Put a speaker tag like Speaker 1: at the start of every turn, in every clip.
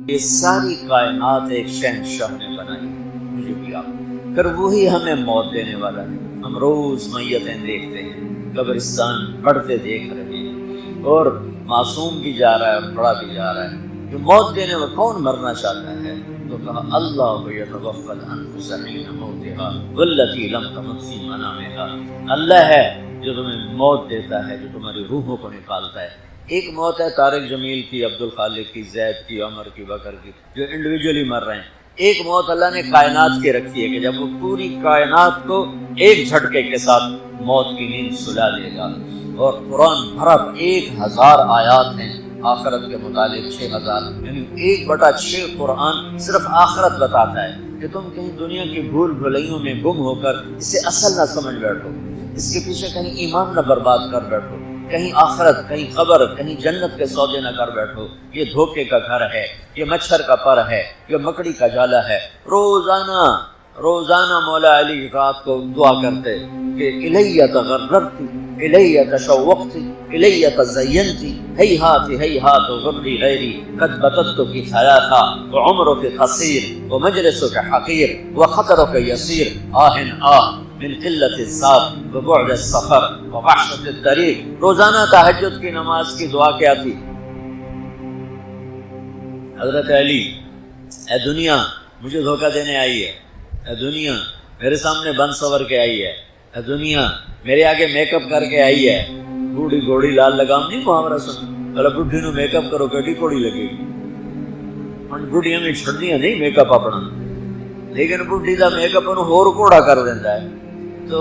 Speaker 1: یہ ساری کائنات ایک شہنشاہ نے بنائی، مجھے بھی آپ، پھر وہی ہمیں موت دینے والا ہے۔ ہم روز میتیں دیکھتے ہیں، قبرستان بڑھتے دیکھ رہے ہیں، اور معصوم بھی جا رہا ہے اور بڑا بھی جا رہا ہے۔ جو موت دینے والا، کون مرنا چاہتا ہے؟ تو کہا اللہ یتوفی الانفس حین موتها والتی لم تمت فی منامها، اللہ ہے جو تمہیں موت دیتا ہے، جو تمہاری روحوں کو نکالتا ہے۔ ایک موت ہے طارق جمیل کی، عبد الخالق کی، زید کی، عمر کی، بکر کی، جو انڈیویجولی مر رہے ہیں۔ ایک موت اللہ نے کائنات کی رکھی ہے کہ جب وہ پوری کائنات کو ایک جھٹکے کے ساتھ موت کی نیند سلا دے گا۔ اور قرآن بھرا 1000 آیات ہیں آخرت کے متعلق، 6000، یعنی 1/6 قرآن صرف آخرت بتاتا ہے کہ تم کہیں دنیا کی بھول بھلائیوں میں گم ہو کر اسے اصل نہ سمجھ بیٹھو، اس کے پیچھے کہیں ایمان نہ برباد کر بیٹھو، کہیں آخرت، کہیں قبر، کہیں جنت کے سودے نہ کر بیٹھو۔ یہ دھوکے کا گھر ہے، یہ مچھر کا پر ہے، یہ مکڑی کا جالا ہے۔ روزانہ مولا علی رات کو دعا کرتے کہ الیہ تغررتی، الیہ تشوقتی، الیہ تزینتی، ہیہات ہیہات غری غیری قد بتتک ثلاثا وعمرک قصیر ومجلسک حقیر وخطرک یسیر آہ آہ من قلت الذات وبعد السفر ووحشت الطریق۔ روزانہ تہجد کی نماز کی دعا کیا تھی؟ حضرت علی، اے دنیا مجھے دھوکہ دینے آئی ہے، اے دنیا میرے سامنے بن سور کے آئی ہے، اے دنیا میرے آگے میک اپ کر کے آئی ہے۔ بوڑھی گھوڑی لال لگام نہیں محاورہ سن، بھلا بڈھی نو میک اپ کرو کیڑی کوڑی لگے گی؟ ہن بڈھیاں میں چھڑدیاں نہیں میک اپ اپنا، لیکن بڈھی دا میک اپ انہوں ہور کوڑا کر دیندہ ہے۔ تو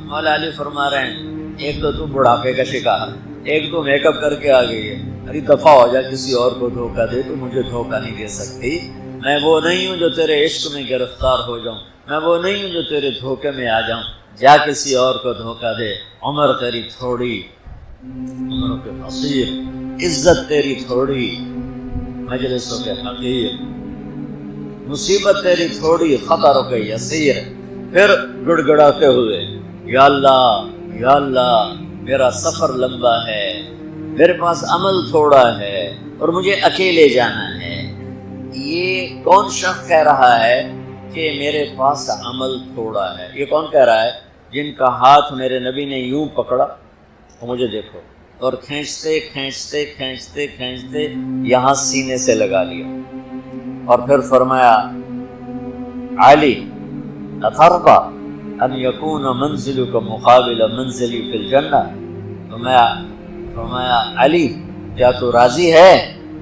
Speaker 1: مولا علی فرما رہے ہیں ایک تو بڑھاپے کا شکار، ایک تو میک اپ کر کے آ گئی ہے، ارے دفعہ ہو جا، کسی اور کو دھوکہ دے، تو مجھے دھوکہ نہیں دے سکتی۔ میں وہ نہیں ہوں جو تیرے عشق میں گرفتار ہو جاؤں، میں وہ نہیں ہوں جو تیرے دھوکے میں آ جاؤں، جا کسی اور کو دھوکہ دے۔ عمر تیری تھوڑی، عمروں کے قصیر، عزت تیری تھوڑی، مجلسوں کے حقیر، مصیبت تیری تھوڑی، خطروں کے یسیر۔ پھر گڑ گڑاتے ہوئے یا اللہ یا اللہ، میرا سفر لمبا ہے، میرے پاس عمل تھوڑا ہے اور مجھے اکیلے جانا ہے۔ یہ کون شخص کہہ رہا ہے کہ میرے پاس عمل تھوڑا ہے؟ یہ کون کہہ رہا ہے؟ جن کا ہاتھ میرے نبی نے یوں پکڑا، تو مجھے دیکھو، اور کھینچتے کھینچتے کھینچتے کھینچتے یہاں سینے سے لگا لیا، اور پھر فرمایا علی اترضى ان یکون منزلک مقابل منزلی فی الجنہ، فرمایا علی کیا تو راضی ہے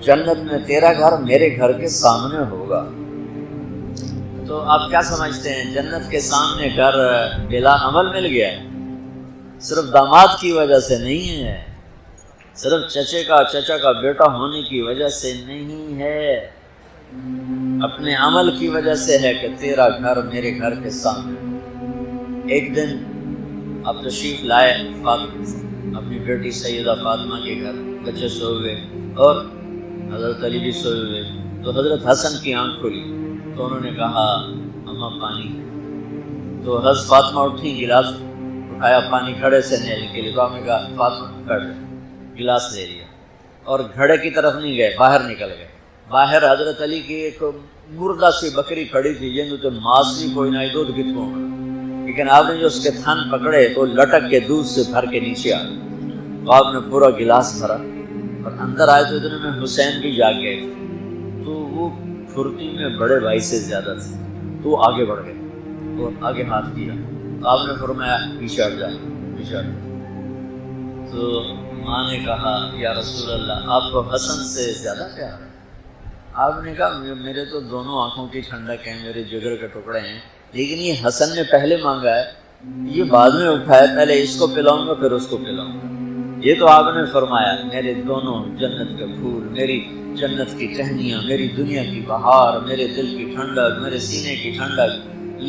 Speaker 1: جنت میں تیرا گھر میرے گھر کے سامنے ہوگا؟ تو آپ کیا سمجھتے ہیں جنت کے سامنے گھر بلا عمل مل گیا ہے؟ صرف داماد کی وجہ سے نہیں ہے، صرف چچا کا بیٹا ہونے کی وجہ سے نہیں ہے، اپنے عمل کی وجہ سے ہے کہ تیرا گھر میرے گھر کے سامنے۔ ایک دن آپ تشریف لائے اپنی بیٹی سیدہ فاطمہ کے گھر، بچے سوئے ہوئے اور حضرت علی بھی سوئے ہوئے، تو حضرت حسن کی آنکھ کھلی تو انہوں نے کہا اماں پانی، تو حضرت فاطمہ اٹھی، گلاس اٹھایا پانی گھڑے سے لینے کے لیے، تو آپ نے کہا فاطمہ کر گلاس لے لیا، اور گھڑے کی طرف نہیں گئے، باہر نکل گئے۔ باہر حضرت علی کی ایک مردہ سی بکری کھڑی تھی، جن تو ماس بھی کوئی نہ دودھ کتوں، لیکن آپ نے جو اس کے تھن پکڑے تو لٹک کے دودھ سے بھر کے نیچے آ گئے، تو آپ نے پورا گلاس بھرا اور اندر آئے تو اتنے میں حسین بھی جا گئے، تو وہ پھرتی میں بڑے بھائی سے زیادہ تھے، تو وہ آگے بڑھ گئے اور آگے ہاتھ کیا، تو آپ نے فرمایا پیچھے ہٹ جا، پیچھے ہٹ۔ تو ماں نے کہا یا رسول اللہ آپ کو حسن سے زیادہ پیار ہے؟ آپ نے کہا میرے تو دونوں آنکھوں کی ٹھنڈک ہے، میرے جگر کے ٹکڑے ہیں، لیکن یہ حسن نے پہلے مانگا ہے، یہ بعد میں اٹھایا، پہلے اس کو پلاؤں گا پھر اس کو پلاؤں گا۔ یہ تو آپ نے فرمایا میرے دونوں جنت کے پھول، میری جنت کی ٹہنیاں، میری دنیا کی بہار، میرے دل کی ٹھنڈک، میرے سینے کی ٹھنڈک،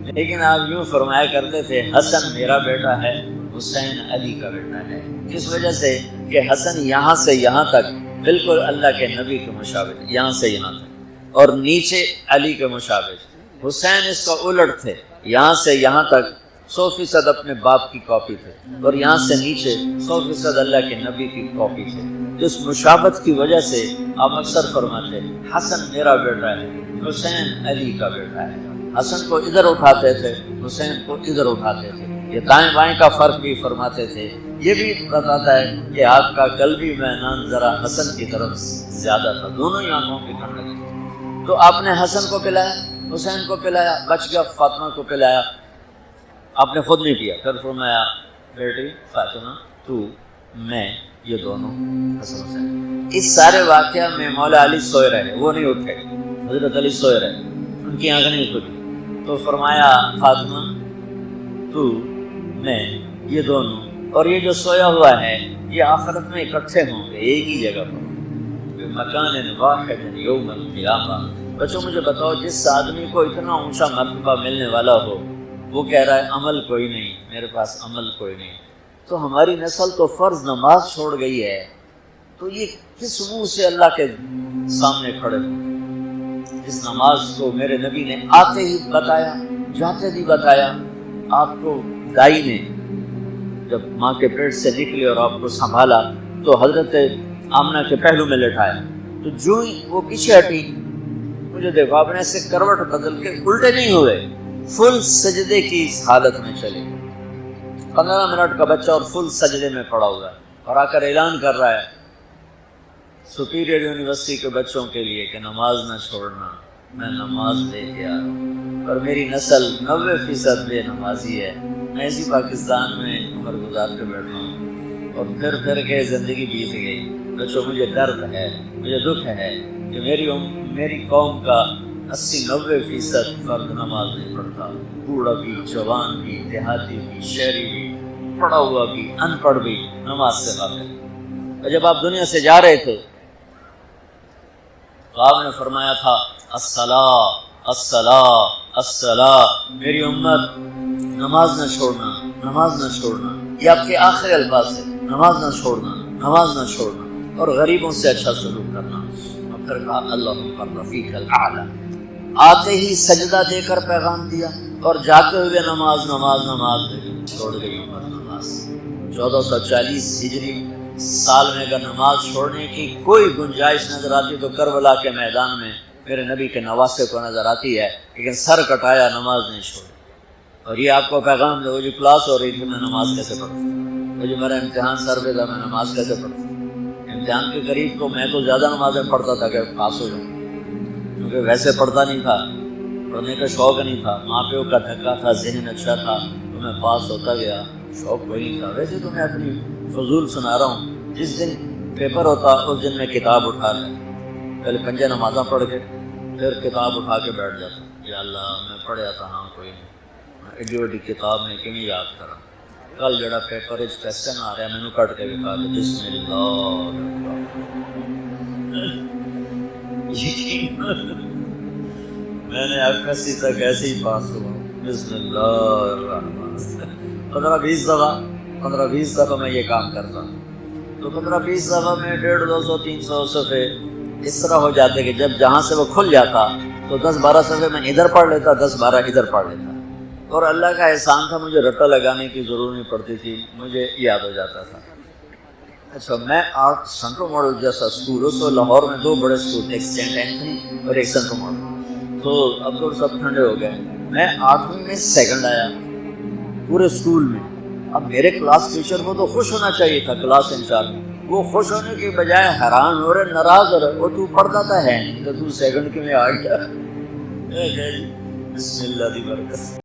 Speaker 1: لیکن آپ یوں فرمایا کرتے تھے حسن میرا بیٹا ہے، حسین علی کا بیٹا ہے۔ کس وجہ سے کہ حسن یہاں سے یہاں تک بالکل اللہ کے نبی کے مشابہ، یہاں سے یہاں تک، اور نیچے علی کے مشابہ۔ حسین اس کا الٹ تھے، یہاں سے یہاں تک 100% اپنے باپ کی کاپی تھے، اور یہاں سے نیچے 100% اللہ کے نبی کی کاپی تھے۔ جس مشابہت کی وجہ سے آپ اکثر فرماتے حسن میرا بیٹا ہے، حسین علی کا بیٹا ہے۔ حسن کو ادھر اٹھاتے تھے، حسین کو ادھر اٹھاتے تھے، یہ دائیں بائیں کا فرق بھی فرماتے تھے۔ یہ بھی بتاتا ہے کہ آپ کا قلبی میدان ذرا حسن کی طرف زیادہ تھا، دونوں ہی آنکھوں کی ٹھنڈک تھی۔ تو آپ نے حسن کو پلایا، حسین کو پلایا، بچ گیا فاطمہ کو پلایا، آپ نے خود نہیں پیا۔ پھر فرمایا بیٹی فاطمہ تو میں یہ دونوں حسن حسین۔ اس سارے واقعہ میں مولا علی سوئے رہے، وہ نہیں اٹھے، حضرت علی سوئے رہے، ان کی آنکھ نہیں کھلی۔ تو فرمایا فاطمہ تو میں یہ دونوں، اور یہ جو سویا ہوا ہے یہ آخرت میں اکٹھے ہوں گے ایک ہی جگہ پر، مکان واحد یوم القیامہ۔ بچوں مجھے بتاؤ، جس آدمی کو اتنا اونچا مرتبہ ملنے والا ہو وہ کہہ رہا ہے عمل کوئی نہیں، میرے پاس عمل کوئی نہیں، تو ہماری نسل تو فرض نماز چھوڑ گئی ہے، تو یہ کس منہ سے اللہ کے سامنے کھڑے ہوں؟ اس نماز کو میرے نبی نے آتے ہی بتایا، جاتے بھی بتایا۔ آپ کو دائی نے جب ماں کے پیٹ سے نکلی اور آپ کو سنبھالا تو حضرت آمنہ کے پہلو میں لٹایا، تو جو ہی وہ پیچھے ہٹی، مجھے دیکھو آپ نے ایسے کروٹ بدل کے الٹے نہیں ہوئے، فل سجدے کی اس حالت میں چلے۔ 15 منٹ کا بچہ اور فل سجدے میں پڑا ہوا ہے، اور آ کر اعلان کر رہا ہے سپیریئر یونیورسٹی کے بچوں کے لیے کہ نماز نہ چھوڑنا، میں نماز لے کے آ رہا ہوں، اور میری نسل 90% بے نمازی ہے۔ میں اسی پاکستان میں عمر گزار کے بیٹھا ہوں، اور پھر کے زندگی بیت گئی۔ بچوں مجھے درد ہے، مجھے دکھ ہے کہ میری قوم کا 80-90% فرد نماز نہیں پڑھتا، بوڑھا بھی، جوان بھی، دیہاتی بھی، شہری بھی، پڑھا ہوا بھی، ان پڑھ بھی، نماز سے غافل۔ اور جب آپ دنیا سے جا رہے تھے تو آپ نے فرمایا تھا الصلاۃ الصلاۃ الصلاۃ، میری امت نماز نہ چھوڑنا، نماز نہ چھوڑنا، یہ آپ کے آخری الفاظ ہے، نماز نہ چھوڑنا، نماز نہ چھوڑنا، اور غریبوں سے اچھا سلوک کرنا۔ اور پھر کہا اللہم الرفیق الاعلی، آتے ہی سجدہ دے کر پیغام دیا، اور جاتے ہوئے نماز نماز نماز چھوڑ گئی امت نماز۔ 1440 ہجری سال میں اگر نماز چھوڑنے کی کوئی گنجائش نظر آتی تو کربلا کے میدان میں میرے نبی کے نواسے کو نظر آتی ہے، لیکن سر کٹایا، نماز نہیں چھوڑی۔ اور یہ آپ کو پیغام دے، وہ جو کلاس ہو رہی تھی میں نماز کیسے پڑھوں، وہ جو میرا امتحان سر پہ تھا میں نماز کیسے پڑھوں۔ امتحان کے قریب تو میں تو زیادہ نمازیں پڑھتا تھا کہ پاس ہو جاؤں، کیونکہ ویسے پڑھتا نہیں تھا، پڑھنے کا شوق نہیں تھا، ماں پیو کا دھکا تھا، ذہن اچھا تھا تو میں پاس ہوتا گیا، شوق کوئی نہیں تھا۔ ویسے تو میں اپنی فضول سنا رہا ہوں، جس دن پیپر ہوتا اس دن میں کتاب اٹھا لیں، پہلے 5 نمازاں پڑھ کے پھر کتاب اٹھا کے بیٹھ جاتا، یا اللہ میں پڑھیا تھا، ہاں کوئی نہیں، ایڈی وڈی کتاب میں کیوں یاد کرا، کل جڑا پیپر کوشچن آ رہا ہے مینوں کٹ کے دکھا دے، بسم اللہ۔ میں نے FSC تک ایسے ہی پاس ہوا، بسم اللہ الرحمن الرحیم۔ 15-20 دفعہ میں یہ کام کرتا ہوں، تو 15-20 دفعہ میں 150, 200, 300 صفحے اس طرح ہو جاتے کہ جب جہاں سے وہ کھل جاتا تو 10-12 صفحے میں ادھر پڑھ لیتا، 10-12 ادھر پڑھ لیتا، اور اللہ کا احسان تھا مجھے رٹا لگانے کی ضرورت نہیں پڑتی تھی، مجھے یاد ہو جاتا تھا۔ اچھا، میں آرٹ سینٹرل ماڈل جیسا اسکول، اس وقت لاہور میں 2 بڑے اسکول، ایک سینٹ اینتھنی اور ایک سینٹرل ماڈل، تو اب تو سب ٹھنڈے ہو گئے۔ میں 8ویں میں 2nd آیا پورے اسکول میں۔ اب میرے کلاس ٹیچر کو تو خوش ہونا چاہیے تھا، کلاس انچارج، وہ خوش ہونے کی بجائے حیران ہو رہے، ناراض ہو رہے، وہ تو پڑھتا تھا ہے نہیں تو 2nd کے میں آ گیا۔ بسم اللہ دی برکت۔